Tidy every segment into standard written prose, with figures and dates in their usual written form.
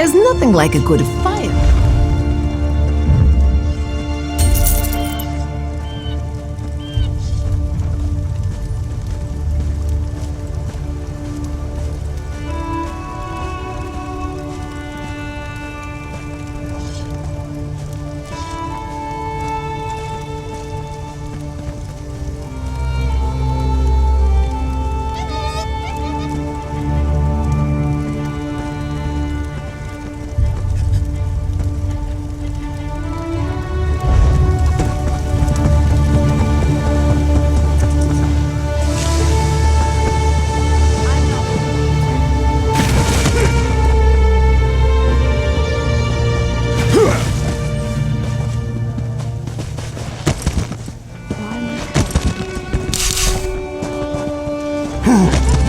There's nothing like a good fire.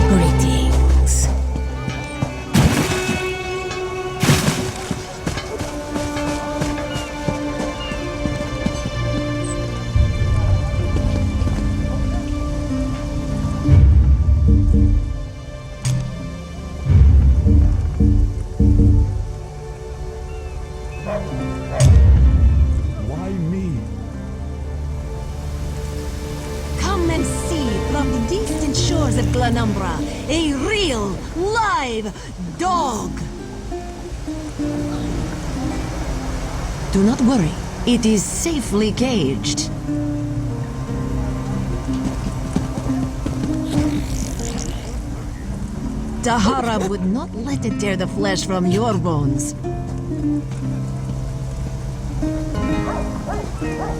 Greetings. Why me? Come and see from the distant shores of Glanumbra a real, live dog. Do not worry, it is safely caged. Tahara would not let it tear the flesh from your bones.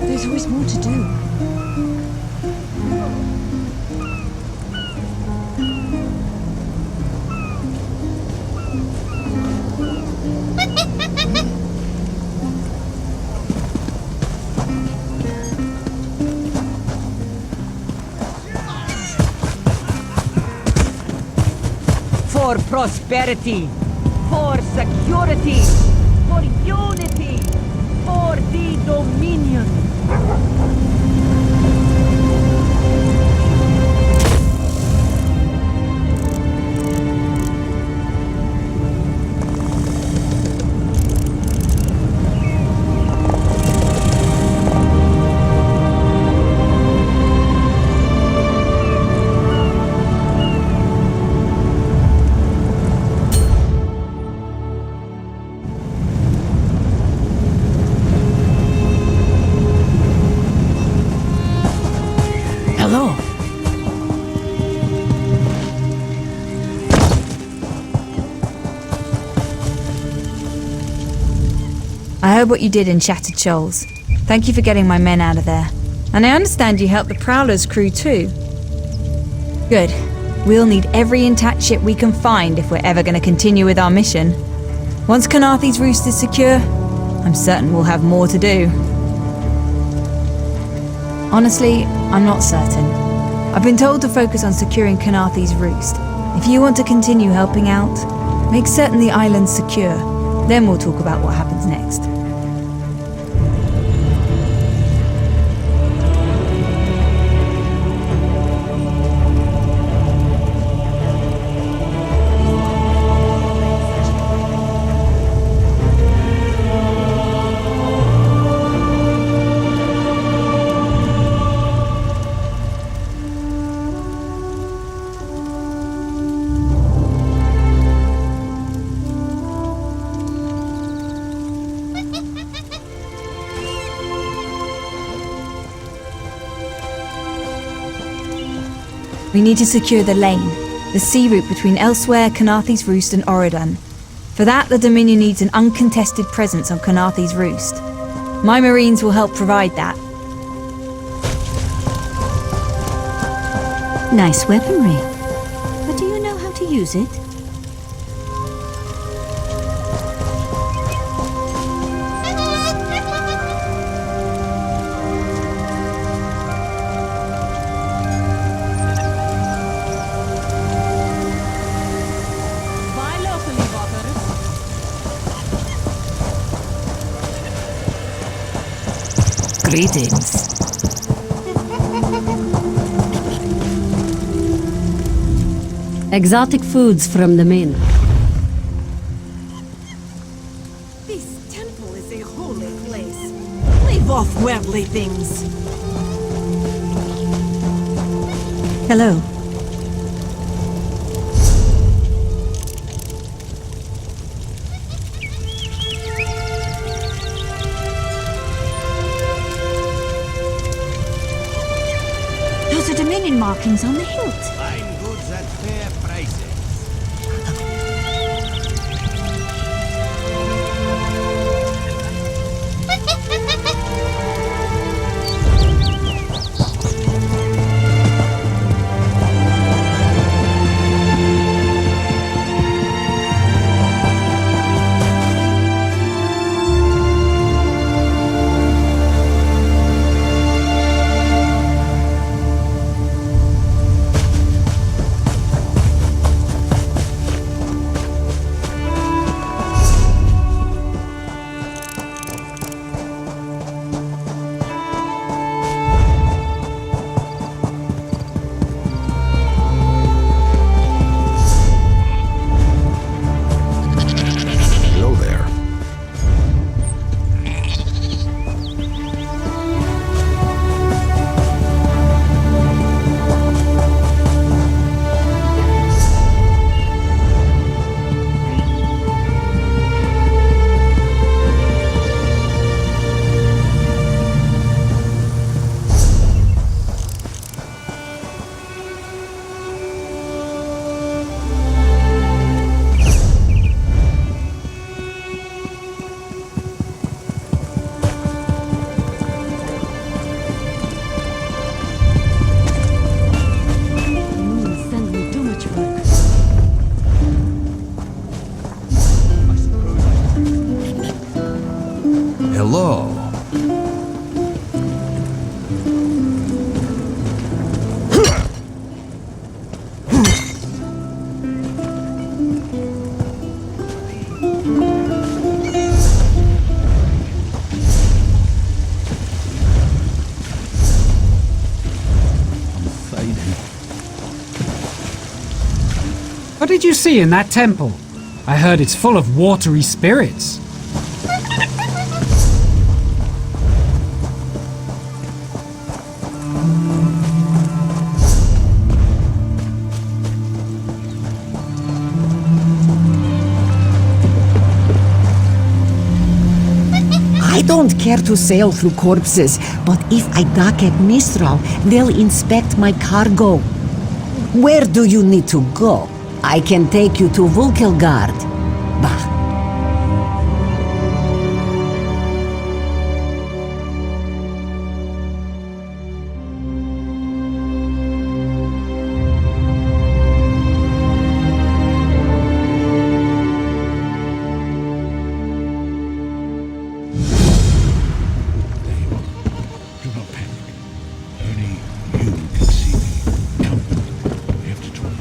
There's always more to do. For prosperity, for security, for unity, for the dominion. Hello. I heard what you did in Shattered Shoals. Thank you for getting my men out of there. And I understand you helped the Prowler's crew too. Good. We'll need every intact ship we can find if we're ever going to continue with our mission. Once Kanathi's Roost is secure, I'm certain we'll have more to do. Honestly, I'm not certain. I've been told to focus on securing Kanathi's Roost. If you want to continue helping out, make certain the island's secure. Then we'll talk about what happens next. We need to secure the lane, the sea route between Elsewhere, Kanathi's Roost and Oredan. For that, the Dominion needs an uncontested presence on Kanathi's Roost. My Marines will help provide that. Nice weaponry. But do you know how to use it? Greetings. Exotic foods from the Min. off, worldly things. Hello. Those are Dominion markings on the hilt. Fine goods at fair prices. Hello there. Send me too much work. Hello. What did you see in that temple? I heard it's full of watery spirits. I don't care to sail through corpses, but if I dock at Mistral, they'll inspect my cargo. Where do you need to go? I can take you to Vulkelgard. Bah. Do not panic. Only you can see me. Come, we have to talk.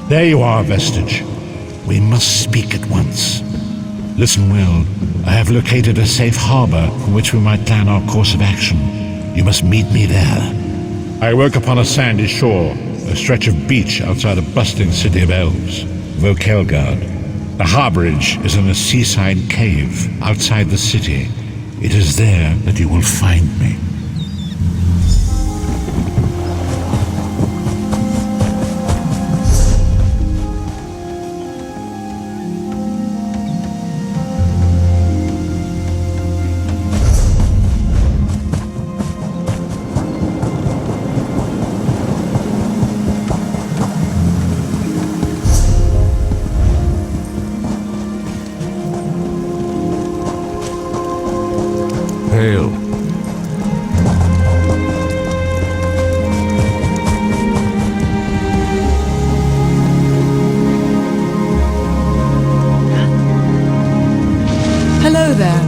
There you are, Vestige. We must speak at once. Listen well. I have located a safe harbor from which we might plan our course of action. You must meet me there. I woke upon a sandy shore, a stretch of beach outside a bustling city of elves, Vokelgard. The harborage is in a seaside cave outside the city. It is there that you will find me. Hail. Hello there.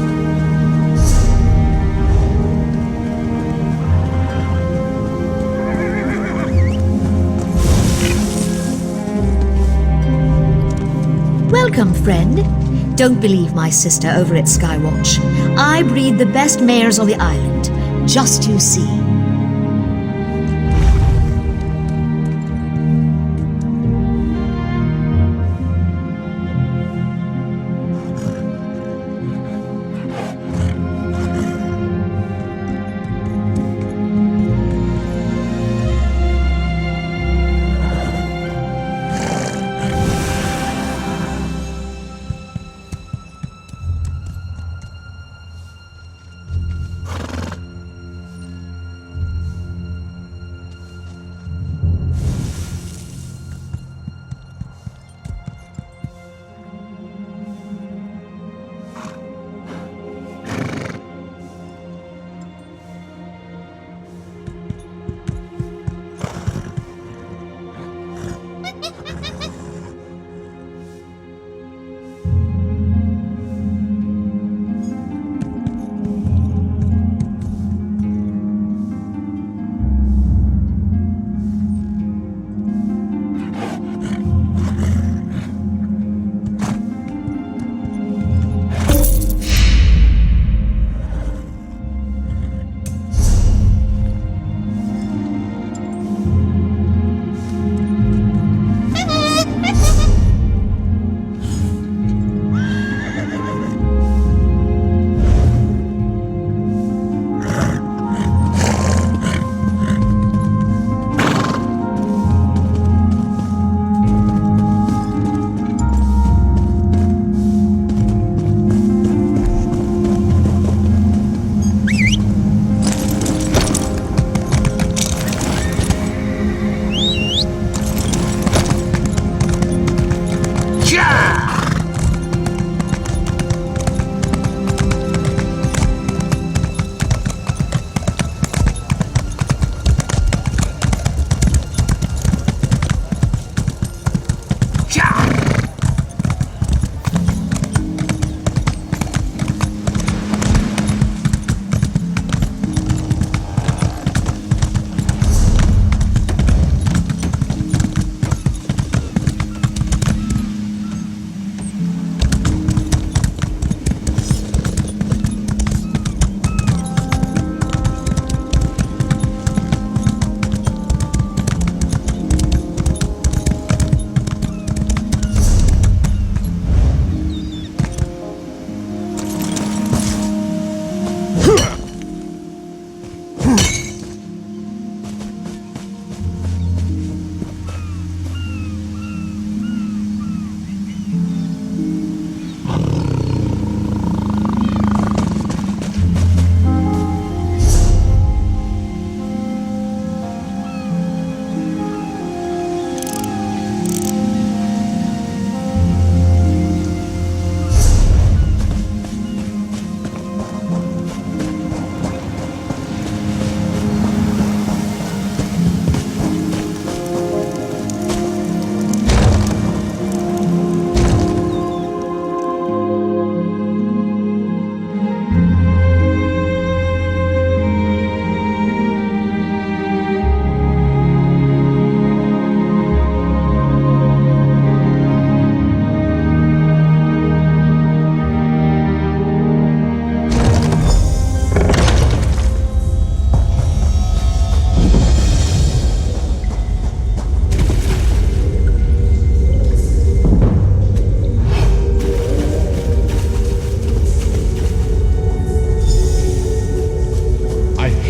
Welcome, friend. Don't believe my sister over at Skywatch. I breed the best mares on the island. Just you see.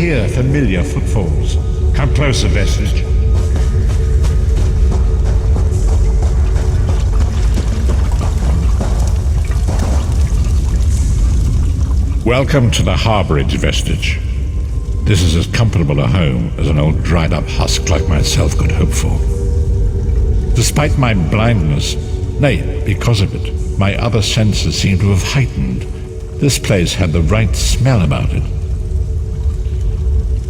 hear familiar footfalls. Come closer, Vestige. Welcome to the harborage, Vestige. This is as comfortable a home as an old dried-up husk like myself could hope for. Despite my blindness, nay, because of it, my other senses seem to have heightened. This place had the right smell about it.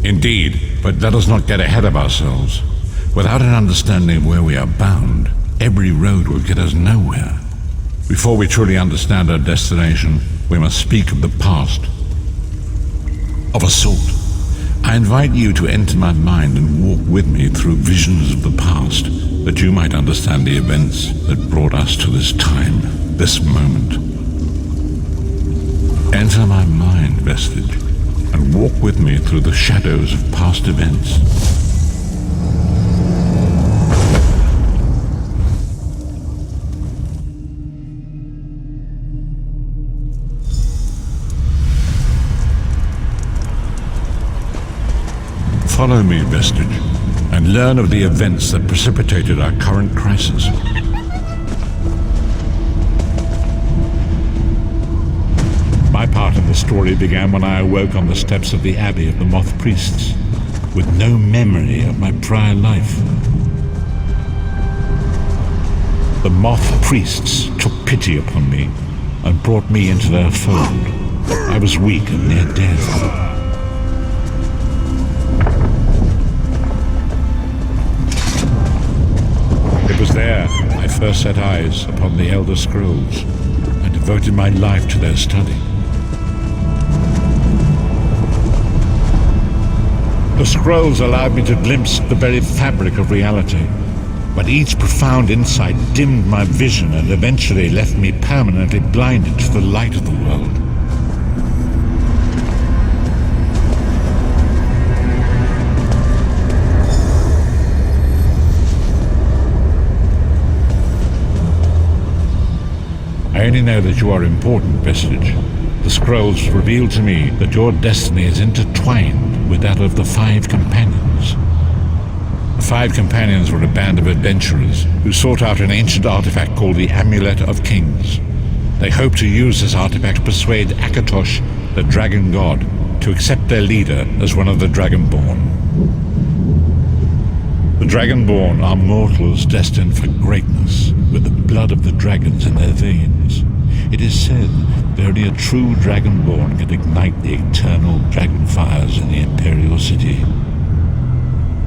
Indeed, but let us not get ahead of ourselves. Without an understanding of where we are bound, every road will get us nowhere. Before we truly understand our destination, we must speak of the past. Of a sort. I invite you to enter my mind and walk with me through visions of the past, that you might understand the events that brought us to this time, this moment. Enter my mind, Vestige, and walk with me through the shadows of past events. Follow me, Vestige, and learn of the events that precipitated our current crisis. My part in the story began when I awoke on the steps of the Abbey of the Moth Priests, with no memory of my prior life. The Moth Priests took pity upon me and brought me into their fold. I was weak and near death. It was there I first set eyes upon the Elder Scrolls and devoted my life to their study. The scrolls allowed me to glimpse the very fabric of reality, but each profound insight dimmed my vision and eventually left me permanently blinded to the light of the world. I only know that you are important, Vestige. The scrolls reveal to me that your destiny is intertwined with that of the Five Companions. The Five Companions were a band of adventurers who sought out an ancient artifact called the Amulet of Kings. They hoped to use this artifact to persuade Akatosh, the dragon god, to accept their leader as one of the Dragonborn. The Dragonborn are mortals destined for greatness, with the blood of the dragons in their veins. It is said that only a true Dragonborn can ignite the eternal dragon fires in the Imperial City.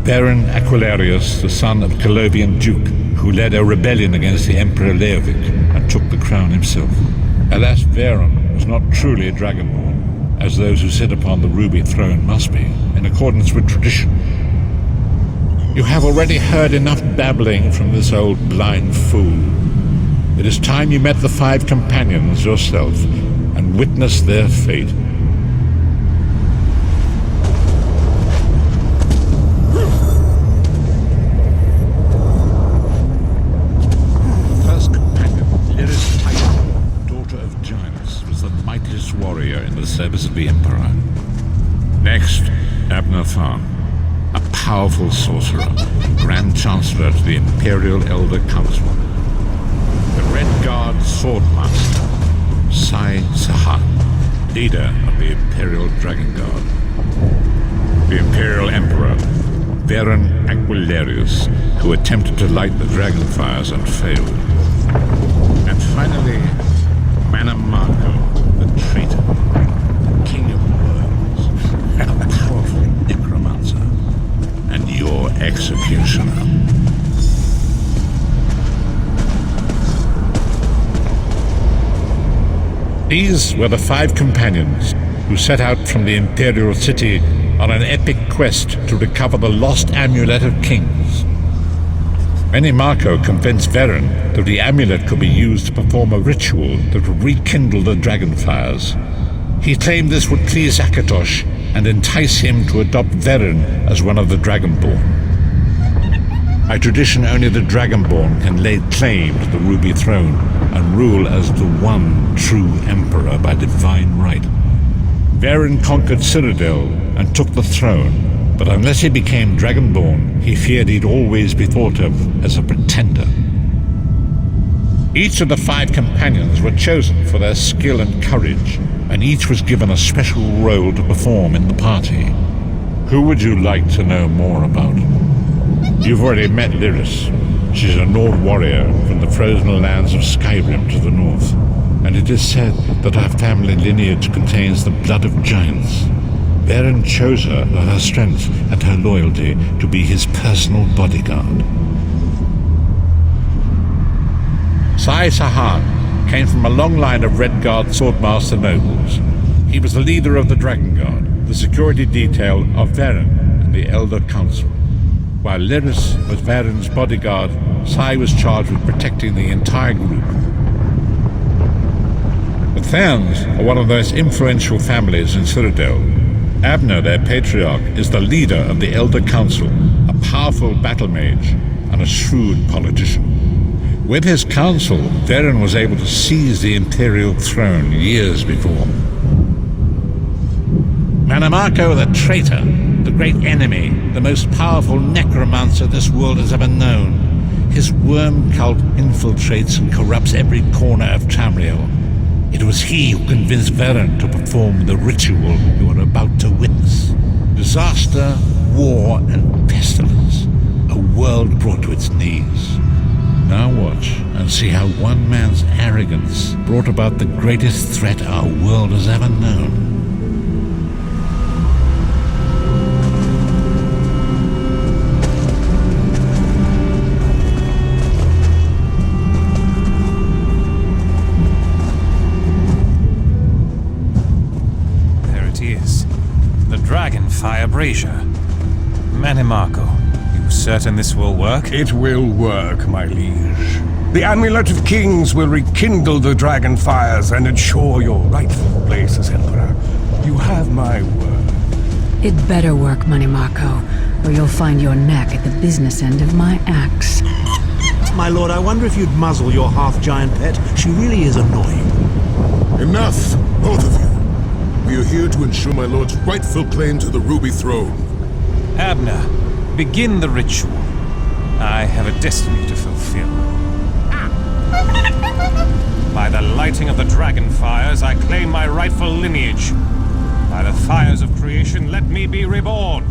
Baron Aquilarius, the son of Colovian Duke, who led a rebellion against the Emperor Leovic and took the crown himself. Alas, Veron was not truly a Dragonborn, as those who sit upon the ruby throne must be, in accordance with tradition. You have already heard enough babbling from this old blind fool. It is time you met the Five Companions yourself and witnessed their fate. First companion, Lyris Titan, daughter of giants, was the mightiest warrior in the service of the Emperor. Next, Abner Tharn, a powerful sorcerer, Grand Chancellor to the Imperial Elder Council. The Red Guard Swordmaster, Sai Sahan, leader of the Imperial Dragon Guard. The Imperial Emperor, Veron Aquilarius, who attempted to light the dragon fires and failed. And finally, Manamarco, the traitor, the king of worms, a powerful necromancer, and your executioner. These were the Five Companions who set out from the Imperial City on an epic quest to recover the lost Amulet of Kings. Menimarco convinced Veron that the amulet could be used to perform a ritual that would rekindle the dragon fires. He claimed this would please Akatosh and entice him to adopt Veron as one of the Dragonborn. By tradition, only the Dragonborn can lay claim to the Ruby Throne and rule as the one true Emperor by divine right. Veron conquered Cyrodiil and took the throne, but unless he became Dragonborn, he feared he'd always be thought of as a pretender. Each of the 5 companions were chosen for their skill and courage, and each was given a special role to perform in the party. Who would you like to know more about? You've already met Lyris. She's a Nord warrior from the frozen lands of Skyrim to the north, and it is said that our family lineage contains the blood of giants. Varen chose her for her strength and her loyalty to be his personal bodyguard. Sai Sahan came from a long line of Redguard swordmaster nobles. He was the leader of the Dragon Guard, the security detail of Varen and the Elder Council. While Lyris was Varen's bodyguard, Sai was charged with protecting the entire group. The Therns are one of the most influential families in Citadel. Abner, their patriarch, is the leader of the Elder Council, a powerful battle mage and a shrewd politician. With his council, Varen was able to seize the Imperial throne years before. Manamako the traitor, the great enemy, the most powerful necromancer this world has ever known. His worm cult infiltrates and corrupts every corner of Tamriel. It was he who convinced Varen to perform the ritual you are about to witness. Disaster, war, and pestilence. A world brought to its knees. Now watch and see how one man's arrogance brought about the greatest threat our world has ever known. Dragonfire brazier. Manamako, you certain this will work? It will work, my liege. The Amulet of Kings will rekindle the dragon fires and ensure your rightful place as Emperor. You have my word. It better work, Manamako, or you'll find your neck at the business end of my axe. My lord, I wonder if you'd muzzle your half-giant pet. She really is annoying. Enough, both of you. We are here to ensure my lord's rightful claim to the Ruby Throne. Abner, begin the ritual. I have a destiny to fulfill. By the lighting of the dragon fires, I claim my rightful lineage. By the fires of creation, let me be reborn.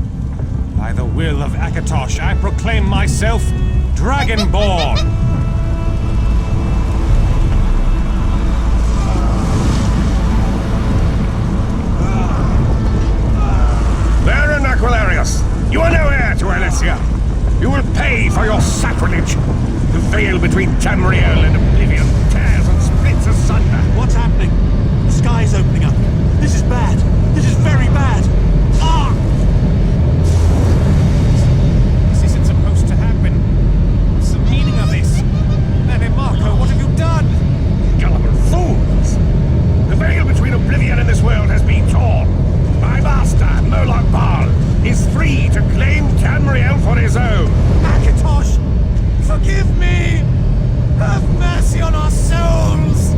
By the will of Akatosh, I proclaim myself Dragonborn. You are no heir to Alessia. You will pay for your sacrilege. The veil between Tamriel and oblivion tears and splits asunder. What's happening? The sky's opening up. This is bad. This is very bad. Ah! This isn't supposed to happen. What's the meaning of this? Manamako, what have you done? Gullible fools! The veil between oblivion and this world has been torn. My master, Moloch Baal, is free to claim Tamriel for his own. Akatosh, forgive me! Have mercy on our souls!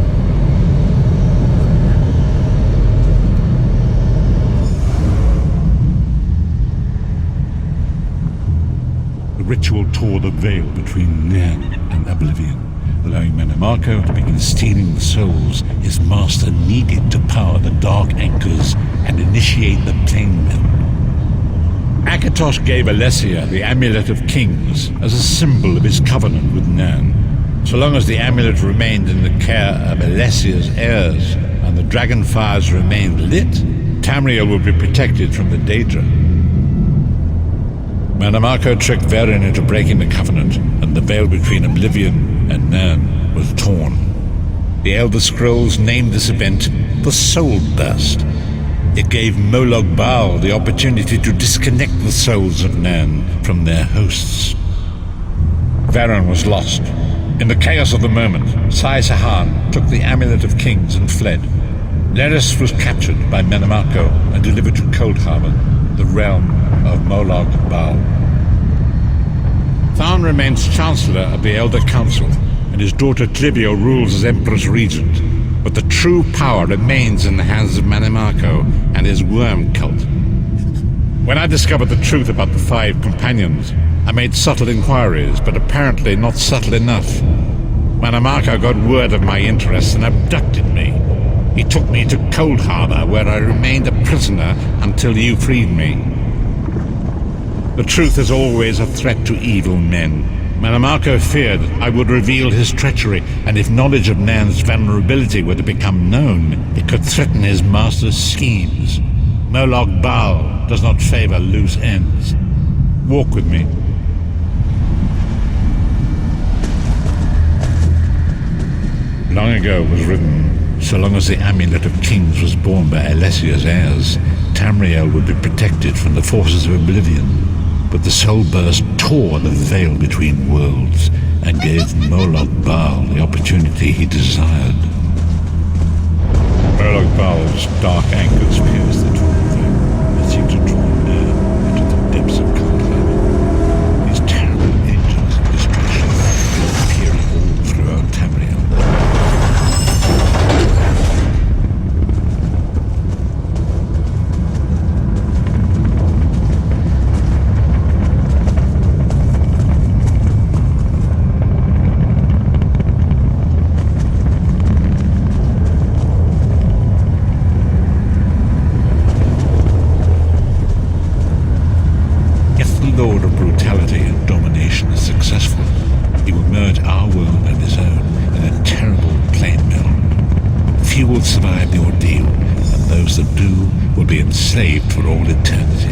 The ritual tore the veil between Nairn and Oblivion, allowing Manamako to begin stealing the souls his master needed to power the Dark Anchors and initiate the Plainmen. Akatosh gave Alessia the Amulet of Kings as a symbol of his covenant with Nairn. So long as the amulet remained in the care of Alessia's heirs and the dragon fires remained lit, Tamriel would be protected from the Daedra. Manamako tricked Varen into breaking the covenant, and the veil between Oblivion and Nairn was torn. The Elder Scrolls named this event the Soul Burst. It gave Moloch Baal the opportunity to disconnect the souls of Nairn from their hosts. Varen was lost. In the chaos of the moment, Sai Sahan took the Amulet of Kings and fled. Lyris was captured by Manamako and delivered to Cold Harbor, the realm of Moloch Baal. Tharn remains Chancellor of the Elder Council, and his daughter Clivio rules as Empress Regent. But the true power remains in the hands of Manamako and his worm cult. When I discovered the truth about the 5 companions, I made subtle inquiries, but apparently not subtle enough. Manamarco got word of my interests and abducted me. He took me to Cold Harbor, where I remained a prisoner until you freed me. The truth is always a threat to evil men. Manamarco feared I would reveal his treachery, and if knowledge of Nan's vulnerability were to become known, it could threaten his master's schemes. Moloch Baal does not favor loose ends. Walk with me. Long ago it was written, so long as the Amulet of Kings was borne by Alessia's heirs, Tamriel would be protected from the forces of oblivion. But the soul burst tore the veil between worlds and gave Moloch Baal the opportunity he desired. Moloch Baal's dark anchors pierced the torn veil. It seemed to draw near into the depths of Cold Harbor. These terrible angels of destruction were appearing all throughout Tamriel. Lord of brutality and domination is successful, he will merge our world and his own in a terrible plain mill. Few will survive the ordeal, and those that do will be enslaved for all eternity.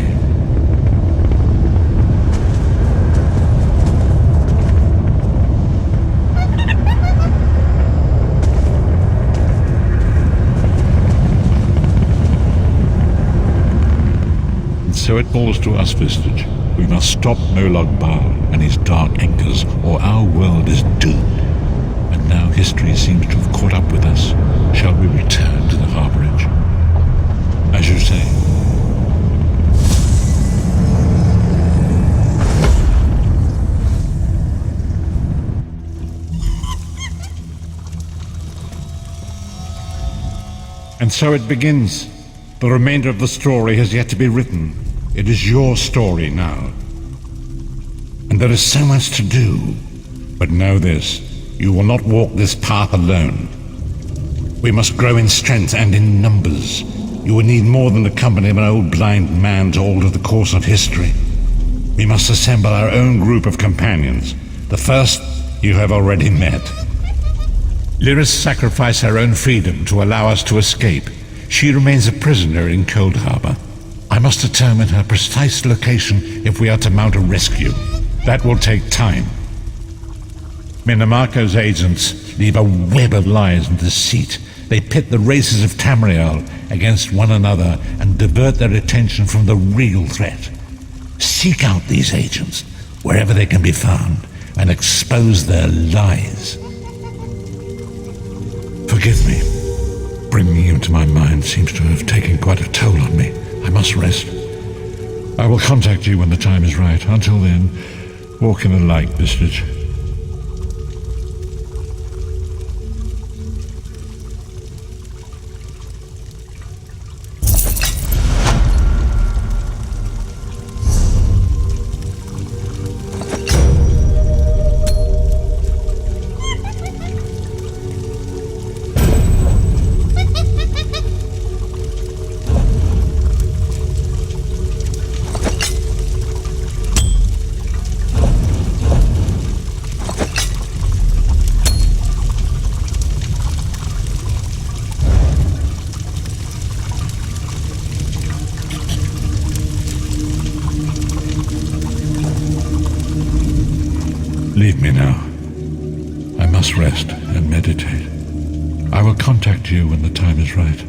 And so it falls to us, Vistage. We must stop Moloch Baal and his dark anchors, or our world is doomed. And now history seems to have caught up with us. Shall we return to the harborage? As you say. And so it begins. The remainder of the story has yet to be written. It is your story now. And there is so much to do. But know this, you will not walk this path alone. We must grow in strength and in numbers. You will need more than the company of an old blind man to alter the course of history. We must assemble our own group of companions. The first you have already met. Lyris sacrificed her own freedom to allow us to escape. She remains a prisoner in Cold Harbor. I must determine her precise location if we are to mount a rescue. That will take time. Manamarco's agents leave a web of lies and deceit. They pit the races of Tamriel against one another and divert their attention from the real threat. Seek out these agents, wherever they can be found, and expose their lies. Forgive me. Bringing you to my mind seems to have taken quite a toll on me. I must rest. I will contact you when the time is right. Until then, walk in the light, Vistage. Leave me now. I must rest and meditate. I will contact you when the time is right.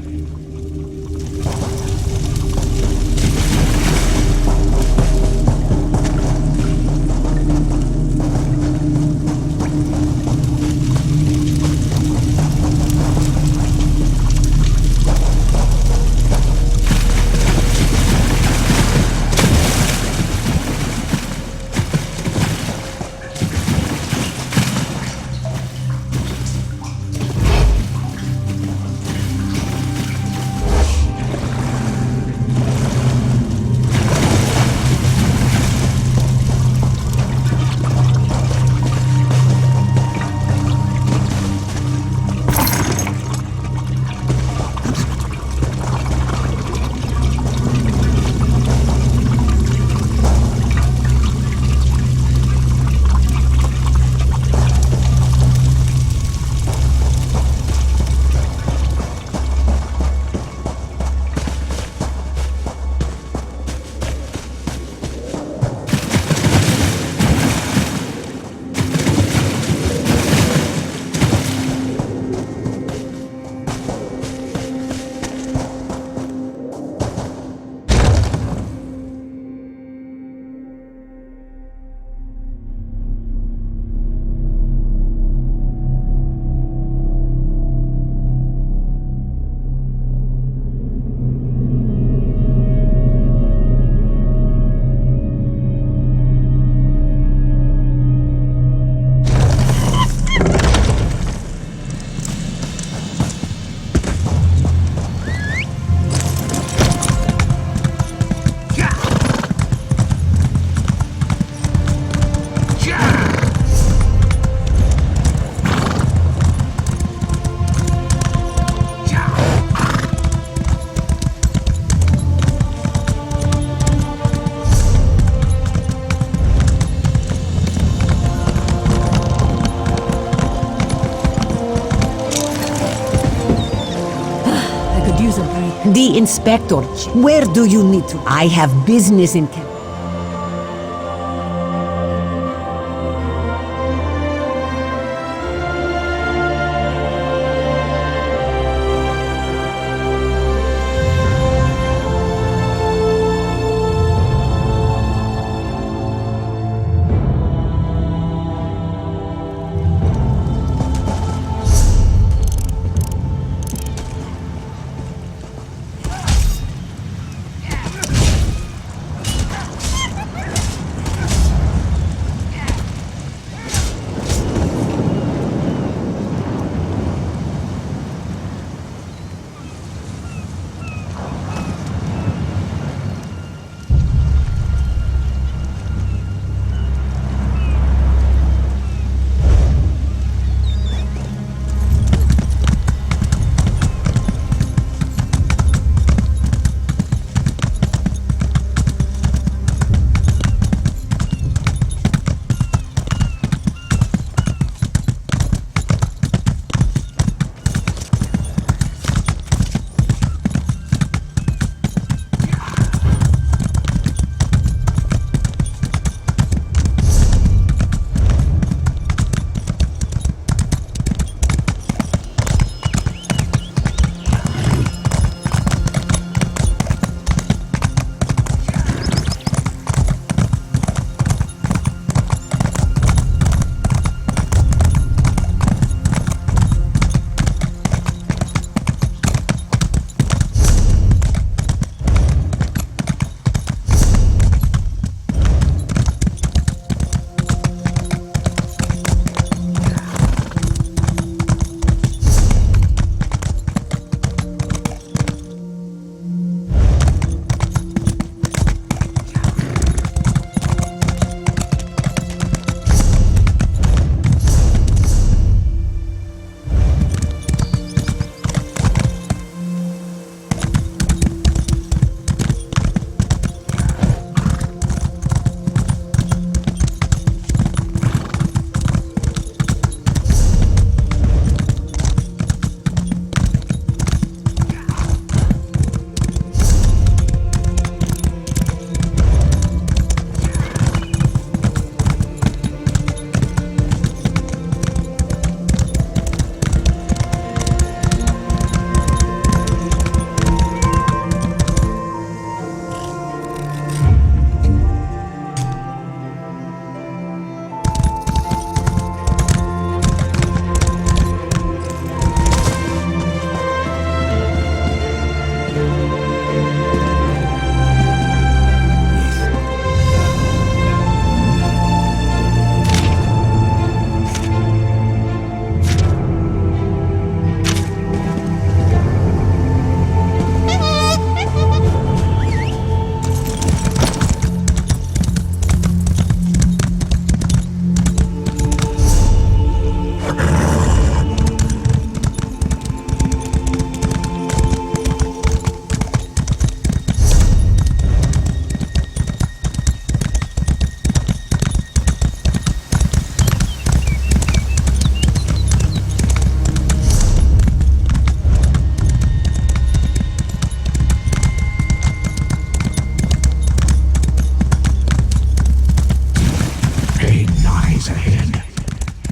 The inspector. Where do you need to? I have business in camp.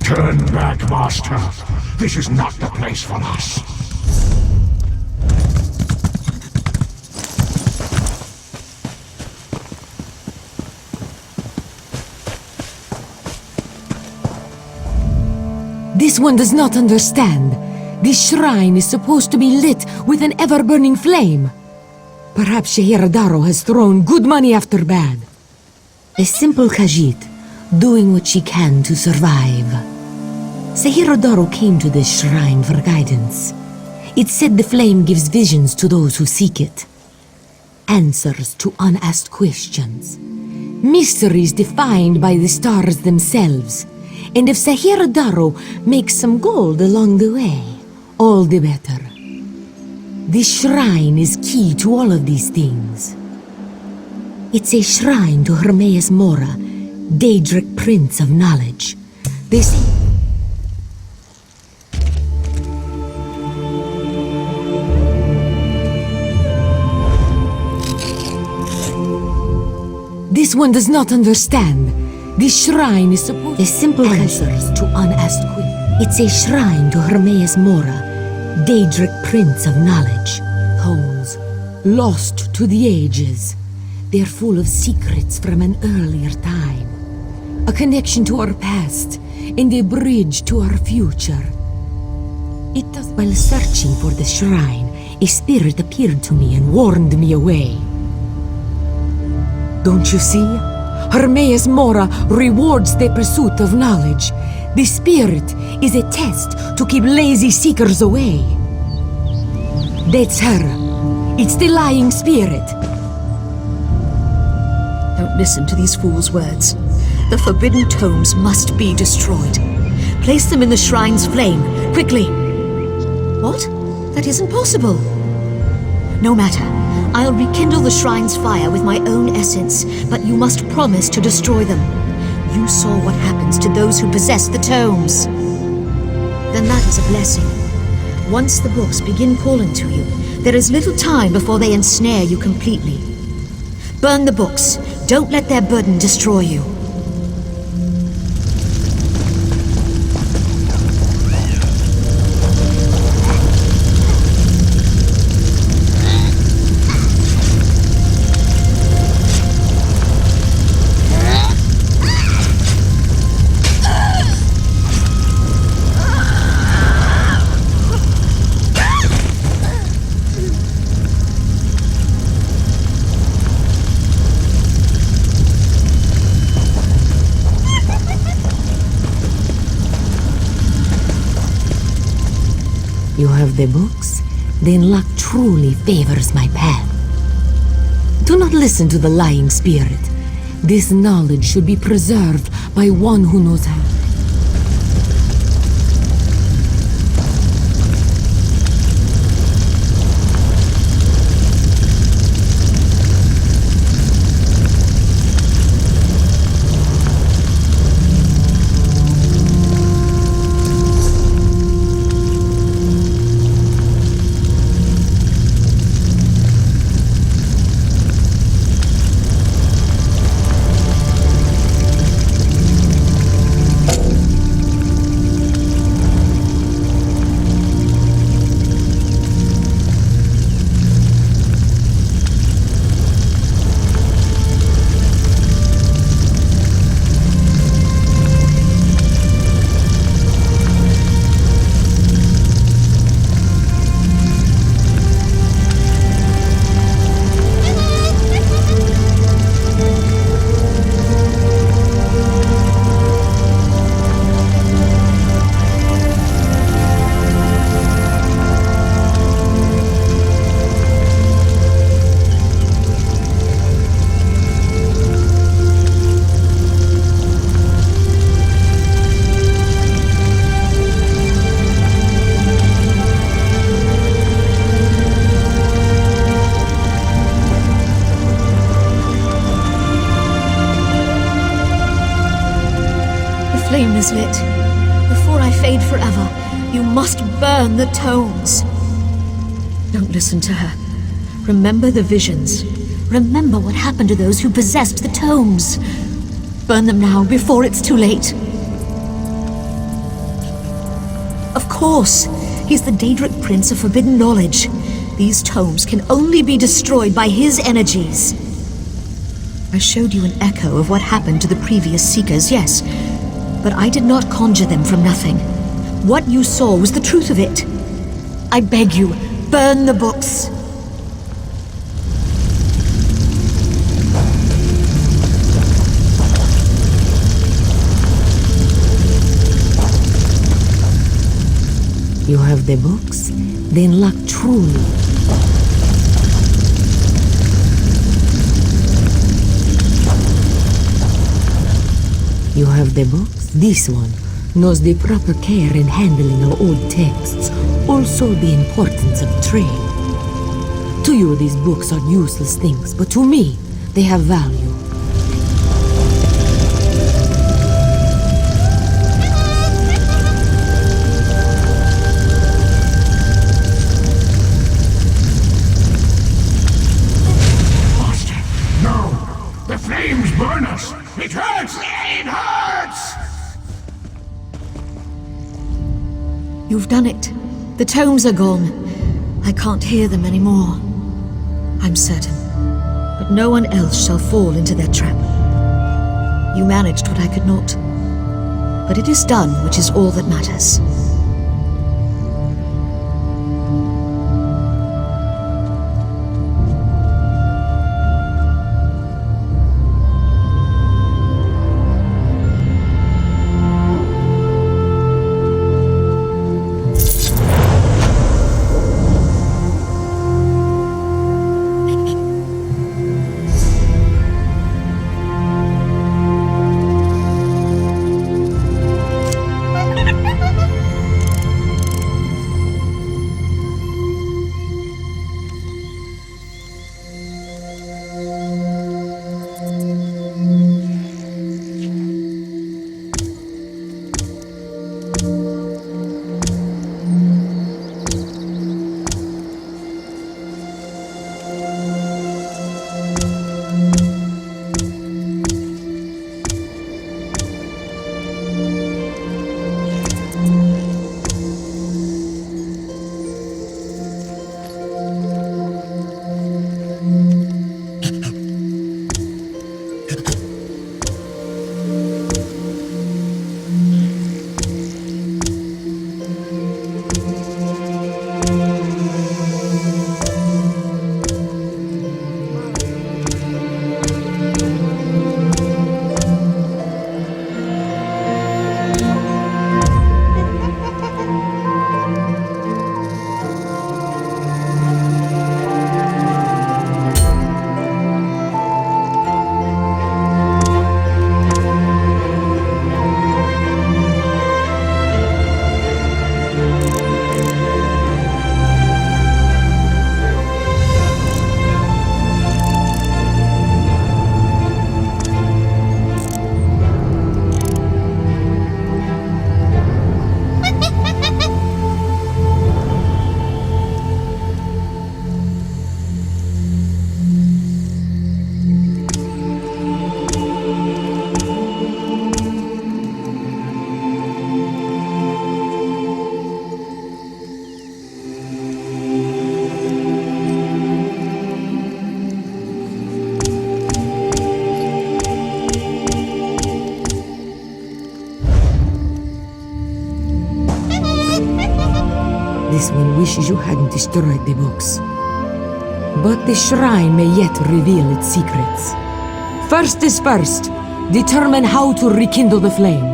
Turn back, Master. This is not the place for us. This one does not understand. This shrine is supposed to be lit with an ever-burning flame. Perhaps Shehiradaro has thrown good money after bad. A simple Khajiit, doing what she can to survive. Shehiradaro came to this shrine for guidance. It said the flame gives visions to those who seek it. Answers to unasked questions. Mysteries defined by the stars themselves. And if Shehiradaro makes some gold along the way, all the better. This shrine is key to all of these things. It's a shrine to Hermaeus Mora, Daedric Prince of Knowledge. They say This one does not understand. This shrine is supposed to simple answers to unasked questions. It's a shrine to Hermaeus Mora, Daedric Prince of Knowledge. Tomes, lost to the ages. They're full of secrets from an earlier time. A connection to our past, and a bridge to our future. It does. While searching for the shrine, a spirit appeared to me and warned me away. Don't you see? Hermaeus Mora rewards the pursuit of knowledge. The spirit is a test to keep lazy seekers away. That's her. It's the lying spirit. Don't listen to these fools' words. The forbidden tomes must be destroyed. Place them in the shrine's flame, quickly. What? That isn't possible. No matter. I'll rekindle the shrine's fire with my own essence, but you must promise to destroy them. You saw what happens to those who possess the tomes. Then that is a blessing. Once the books begin calling to you, there is little time before they ensnare you completely. Burn the books. Don't let their burden destroy you. You have the books? Then luck truly favors my path. Do not listen to the lying spirit. This knowledge should be preserved by one who knows how. Flame is lit. Before I fade forever, you must burn the tomes. Don't listen to her. Remember the visions. Remember what happened to those who possessed the tomes. Burn them now, before it's too late. Of course, he's the Daedric Prince of Forbidden Knowledge. These tomes can only be destroyed by his energies. I showed you an echo of what happened to the previous Seekers, yes. But I did not conjure them from nothing. What you saw was the truth of it. I beg you, burn the books. You have the books? Then luck truly. You have the books? This one knows the proper care and handling of old texts, also the importance of trade. To you, these books are useless things, but to me, they have value. Master, no! The flame flames burn us! It hurts! It hurts! You've done it. The tomes are gone. I can't hear them anymore. I'm certain. But no one else shall fall into their trap. You managed what I could not. But it is done, which is all that matters. This one wishes you hadn't destroyed the books. But the shrine may yet reveal its secrets. First is first. Determine how to rekindle the flame.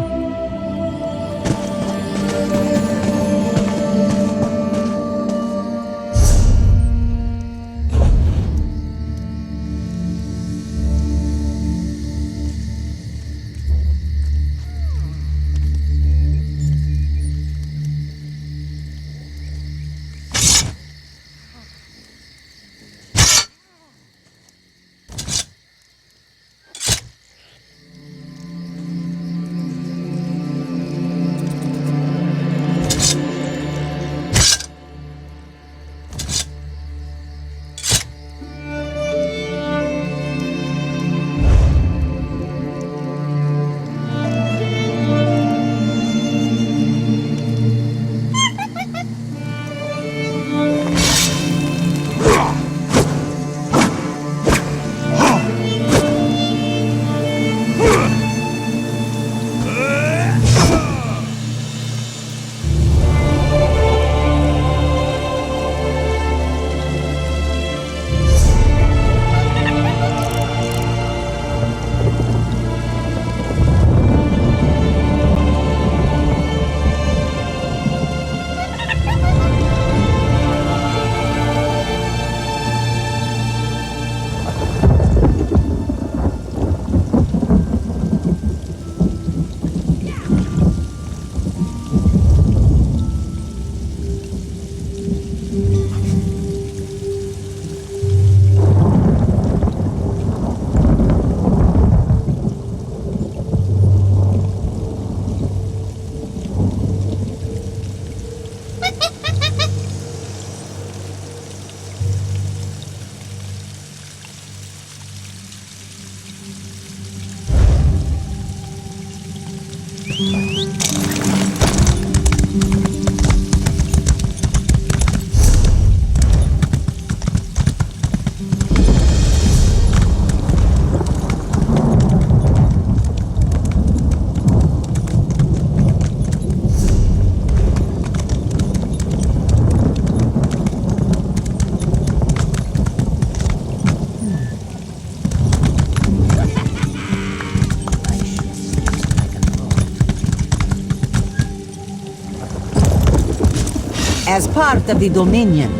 As part of the Dominion,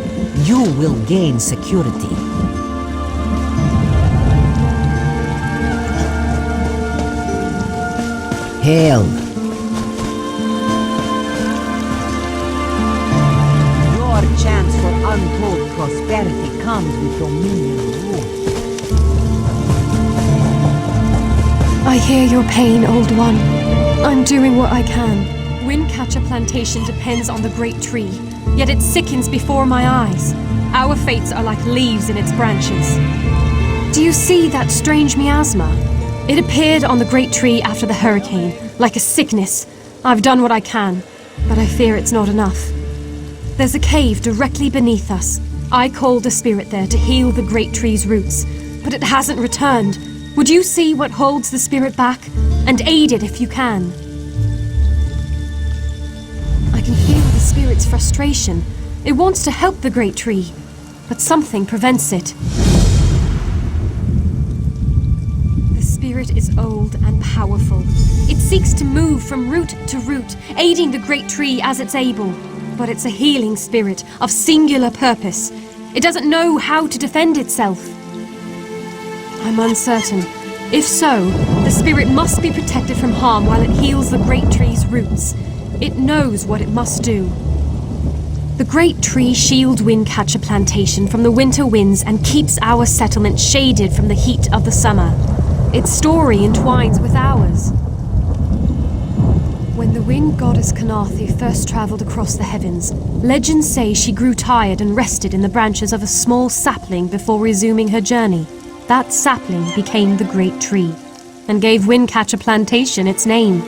you will gain security. Hail. Your chance for untold prosperity comes with Dominion rule. I hear your pain, Old One. I'm doing what I can. Windcatcher Plantation depends on the Great Tree, yet it sickens before my eyes. Our fates are like leaves in its branches. Do you see that strange miasma? It appeared on the Great Tree after the hurricane, like a sickness. I've done what I can, but I fear it's not enough. There's a cave directly beneath us. I called a spirit there to heal the Great Tree's roots, but it hasn't returned. Would you see what holds the spirit back, and aid it if you can? I can feel the spirit's frustration. It wants to help the Great Tree, but something prevents it. The spirit is old and powerful. It seeks to move from root to root, aiding the Great Tree as it's able. But it's a healing spirit of singular purpose. It doesn't know how to defend itself. I'm uncertain. If so, the spirit must be protected from harm while it heals the Great Tree's roots. It knows what it must do. The Great Tree shields Windcatcher Plantation from the winter winds and keeps our settlement shaded from the heat of the summer. Its story entwines with ours. When the wind goddess Kanathi first traveled across the heavens, legends say she grew tired and rested in the branches of a small sapling before resuming her journey. That sapling became the Great Tree and gave Windcatcher Plantation its name.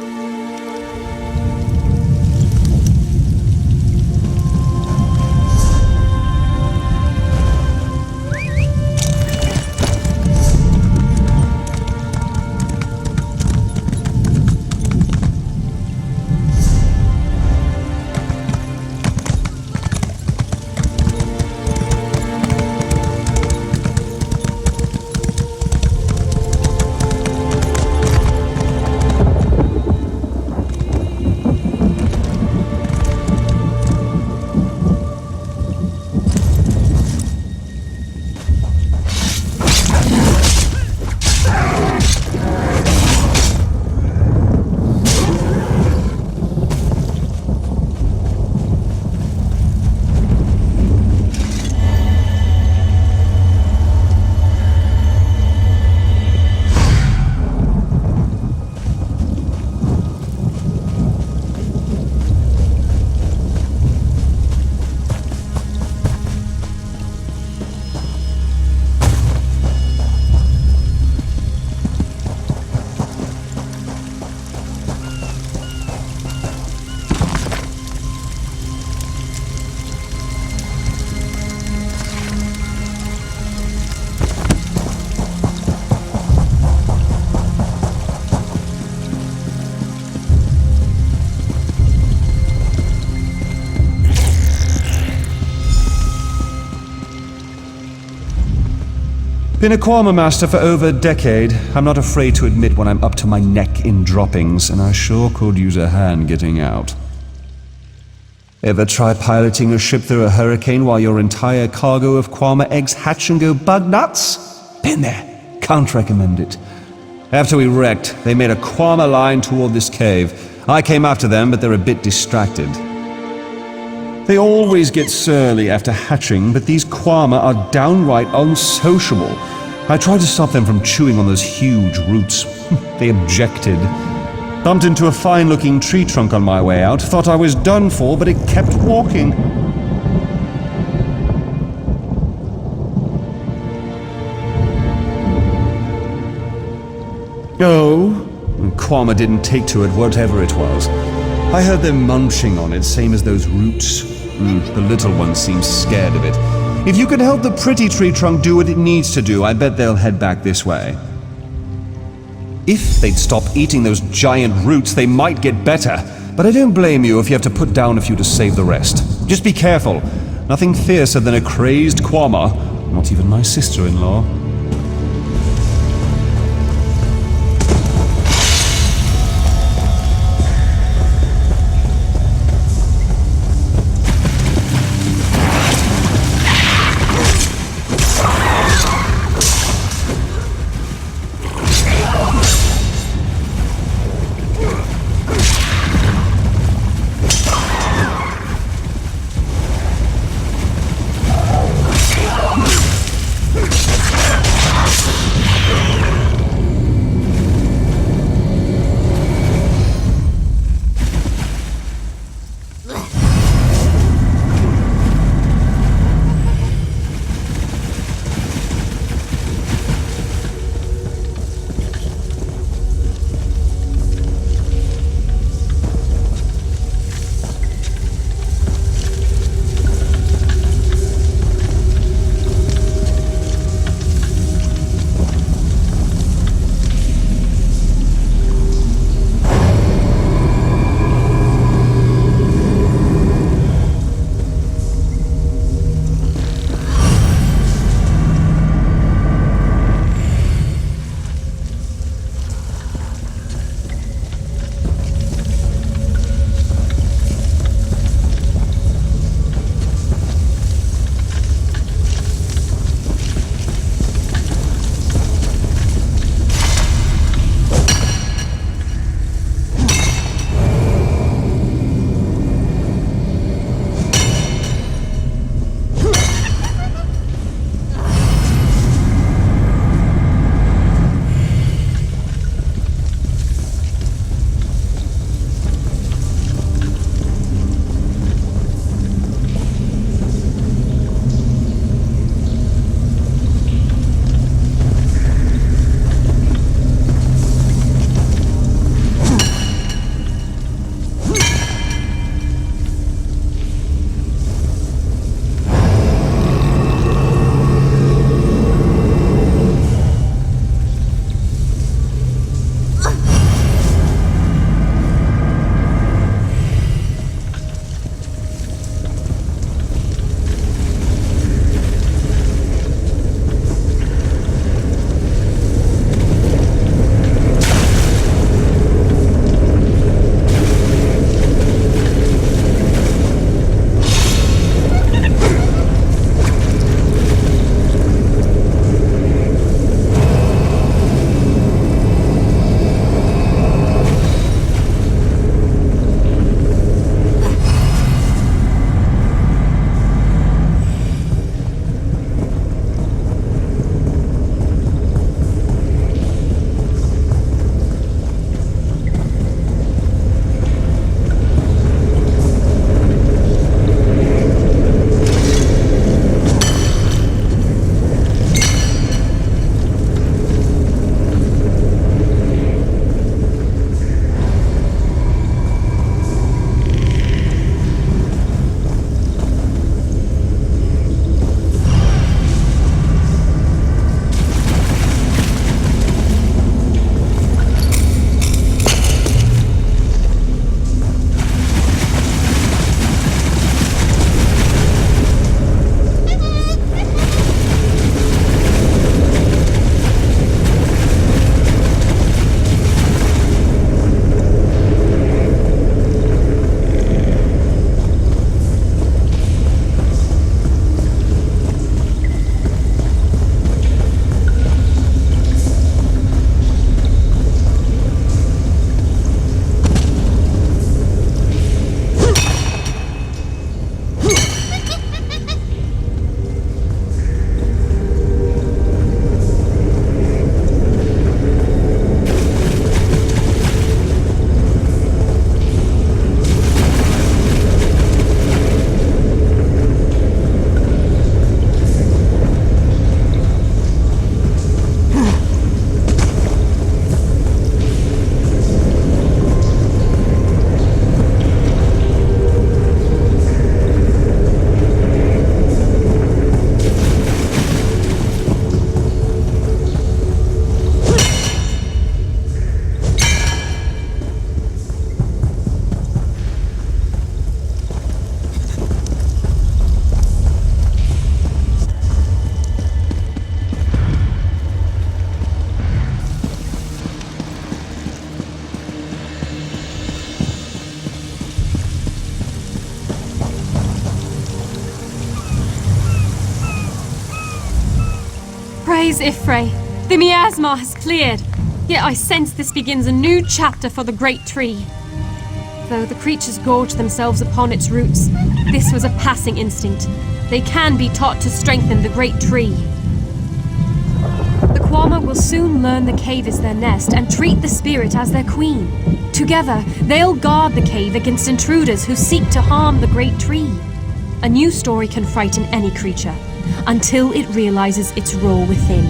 Been a Quama master for over a decade. I'm not afraid to admit when I'm up to my neck in droppings, and I sure could use a hand getting out. Ever try piloting a ship through a hurricane while your entire cargo of Quama eggs hatch and go bug nuts? Been there. Can't recommend it. After we wrecked, they made a Quama line toward this cave. I came after them, but they're a bit distracted. They always get surly after hatching, but these Quama are downright unsociable. I tried to stop them from chewing on those huge roots. They objected. Bumped into a fine-looking tree trunk on my way out, thought I was done for, but it kept walking. Oh, Kwama didn't take to it, whatever it was. I heard them munching on it, same as those roots. The little one seems scared of it. If you could help the pretty tree trunk do what it needs to do, I bet they'll head back this way. If they'd stop eating those giant roots, they might get better. But I don't blame you if you have to put down a few to save the rest. Just be careful. Nothing fiercer than a crazed Kwama. Not even my sister-in-law. Praise Ifre! The miasma has cleared, yet I sense this begins a new chapter for the great tree. Though the creatures gorge themselves upon its roots, this was a passing instinct. They can be taught to strengthen the great tree. The Kwama will soon learn the cave is their nest and treat the spirit as their queen. Together, they'll guard the cave against intruders who seek to harm the great tree. A new story can frighten any creature, until it realizes its role within.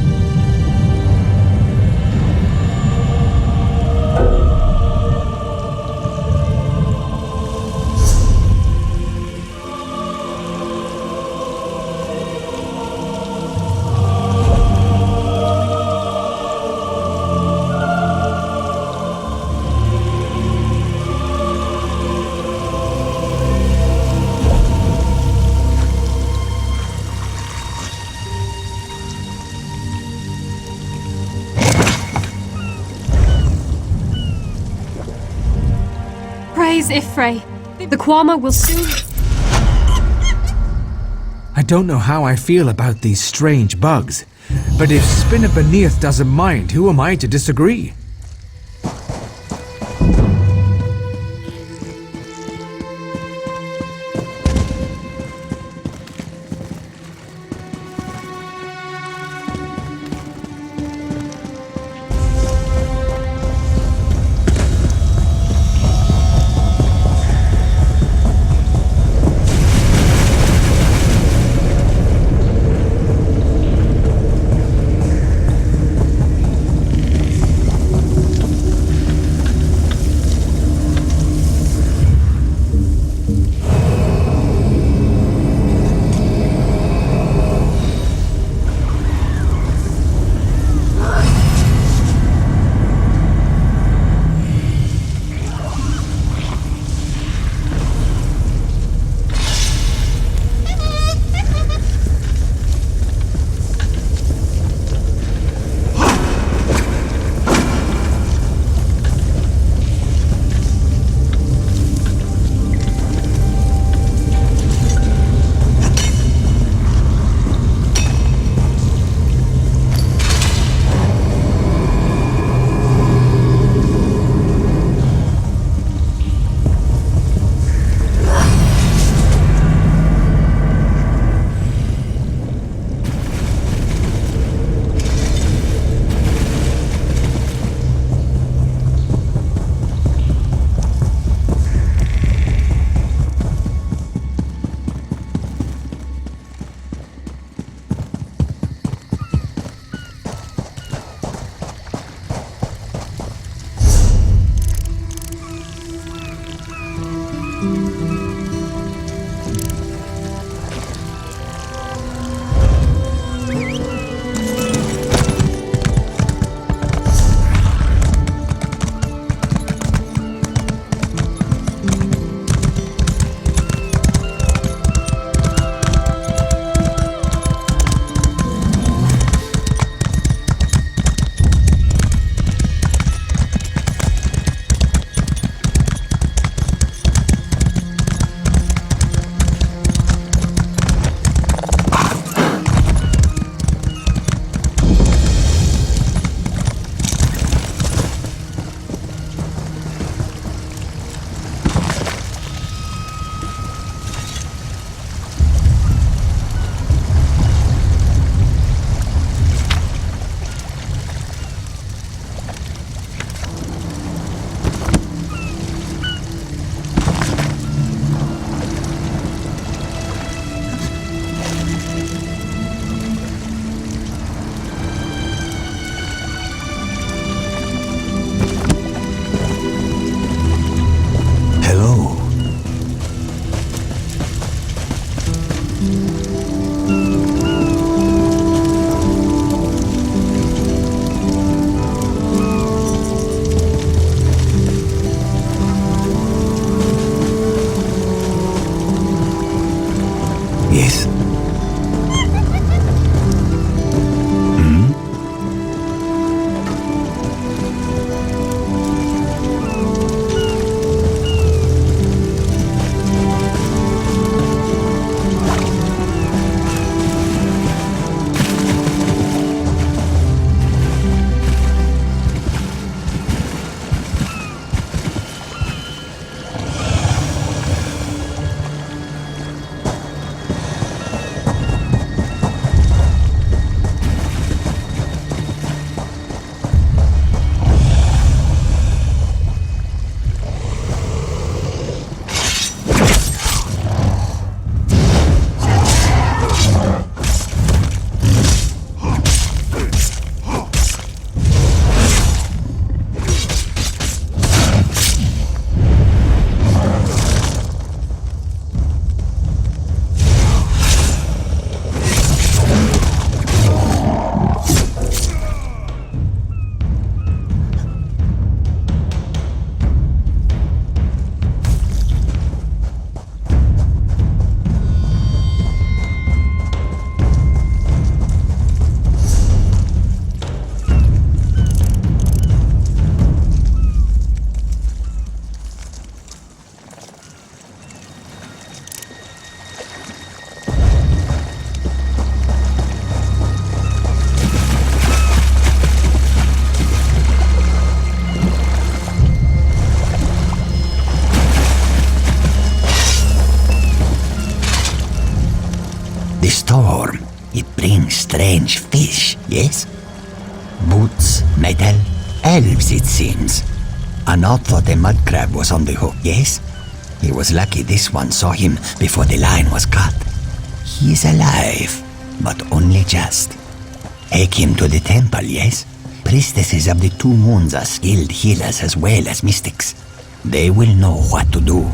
Praise Ifre! The Kwama will soon... I don't know how I feel about these strange bugs, but if Spinner Beneath doesn't mind, who am I to disagree? storm, it brings strange fish, yes? Boots, metal, elves it seems. Anot thought a mud crab was on the hook, yes? He was lucky this one saw him before the line was cut. He is alive, but only just. Take him to the temple, yes? Priestesses of the 2 moons are skilled healers as well as mystics. They will know what to do.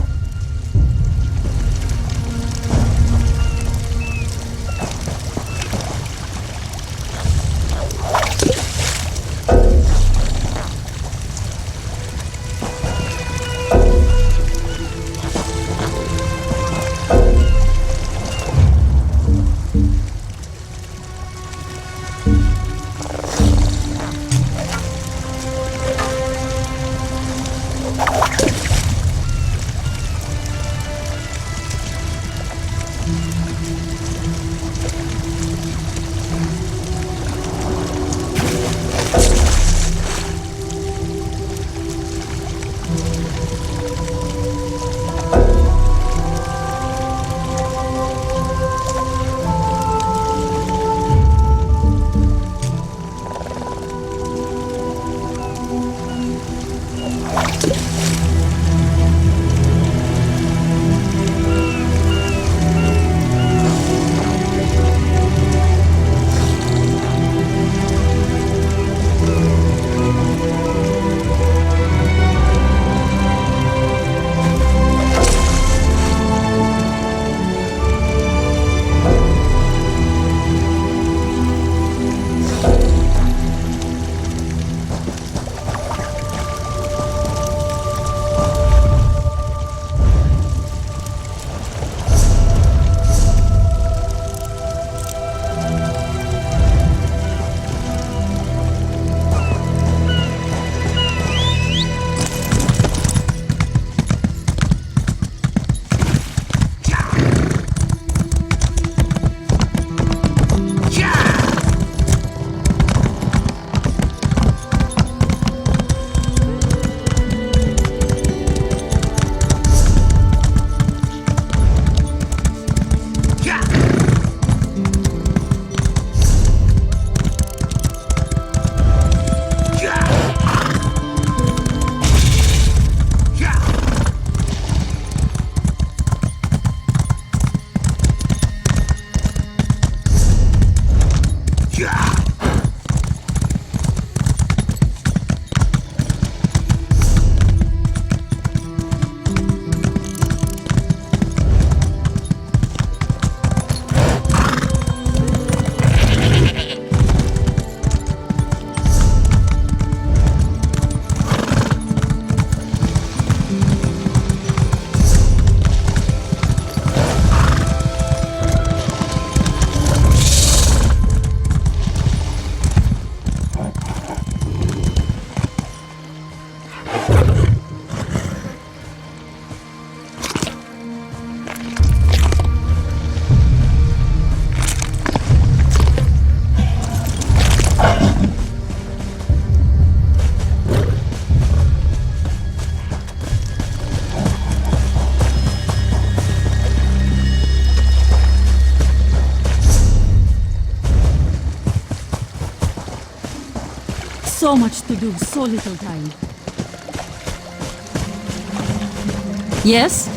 So much to do, so little time. Yes?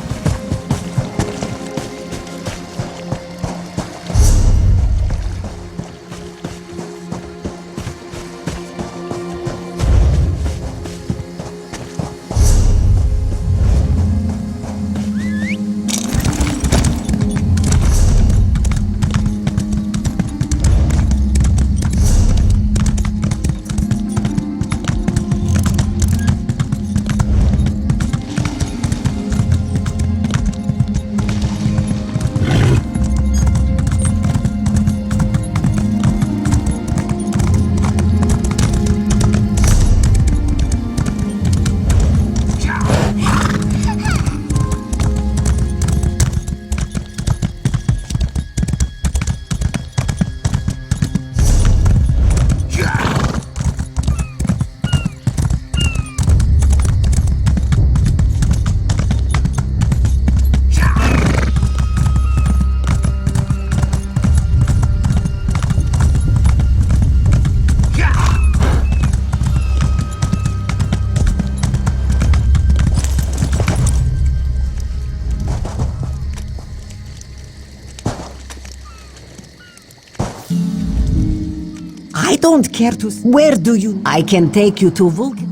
I don't care to... Where do you... I can take you to Vulcan.